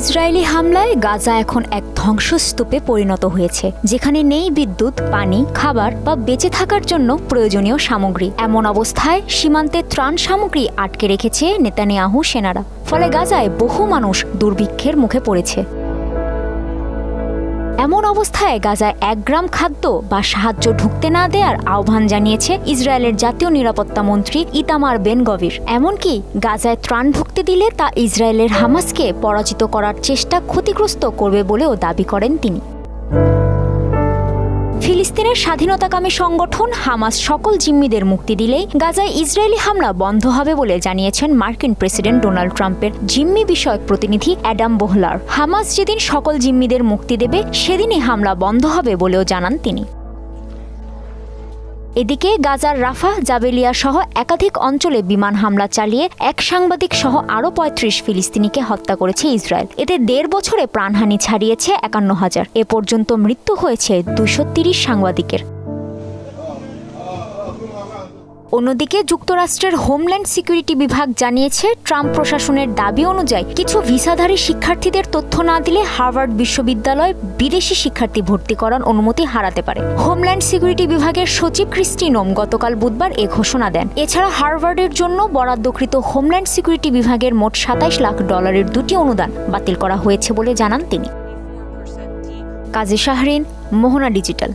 Israeli হামলায় গাজা এখন এক ধ্বংসস্তূপে পরিণত হয়েছে, যেখানে নেই বিদ্যুৎ, পানি, খাবার বা বেঁচে থাকার জন্য প্রয়োজনীয় সামগ্রী। এমন অবস্থায় সীমান্তে ত্রাণ সামগ্রী আটকে রেখেছে নেতানিয়াহু সেনারা। ফলে গাজায় বহু মানুষ দুর্ভিক্ষের মুখে পড়েছে। এমন অবস্থায় গাজায় 1 গ্রাম খাদ্য বা সাহায্য ঢুকতে না দেওয়ার আহ্বান জানিয়েছে ইসরায়েলের জাতীয় নিরাপত্তা মন্ত্রী ইতামার বেন গভির। এমনকি গাজায় ত্রাণ ঢুকতে দিলে তা ইসরায়েলের হামাসকে পরাজিত করার চেষ্টা ক্ষতিগ্রস্ত করবে বলেও দাবি করেন তিনি। ফিলিস্তিনের স্বাধীনতাকামী সংগঠন হামাস সকল জিম্মিদের মুক্তি দিলেই গাজায় ইসরায়েলি হামলা বন্ধ হবে বলে জানিয়েছেন মার্কিন প্রেসিডেন্ট ডোনাল্ড ট্রাম্পের জিম্মি বিষয়ক প্রতিনিধি অ্যাডাম বোহলার। হামাস যেদিন সকল জিম্মিদের মুক্তি দেবে সেদিনই হামলা বন্ধ হবে বলেও জানান তিনি। এদিকে গাজার রাফা, জাবেলিয়া সহ একাধিক অঞ্চলে বিমান হামলা চালিয়ে এক সাংবাদিক সহ আরও ৩৫ ফিলিস্তিনিকে হত্যা করেছে ইসরায়েল। এতে ১.৫ বছরে প্রাণহানি ছাড়িয়েছে ৫১,০০০। এ পর্যন্ত মৃত্যু হয়েছে ২৩০ সাংবাদিকের। অন্যদিকে যুক্তরাষ্ট্রের হোমল্যান্ড সিকিউরিটি বিভাগ জানিয়েছে, ট্রাম্প প্রশাসনের দাবি অনুযায়ী কিছু ভিসাধারী শিক্ষার্থীদের তথ্য না দিলে হার্ভার্ড বিশ্ববিদ্যালয় বিদেশি শিক্ষার্থী ভর্তি করার অনুমতি হারাতে পারে। হোমল্যান্ড সিকিউরিটি বিভাগের সচিব ক্রিস্টি নোম গতকাল বুধবার এ ঘোষণা দেন। এছাড়া হার্ভার্ডের জন্য বরাদ্দকৃত হোমল্যান্ড সিকিউরিটি বিভাগের মোট $২৭ লাখ দুটি অনুদান বাতিল করা হয়েছে বলে জানান তিনি। কাজী শাহরিন, মোহনা ডিজিটাল।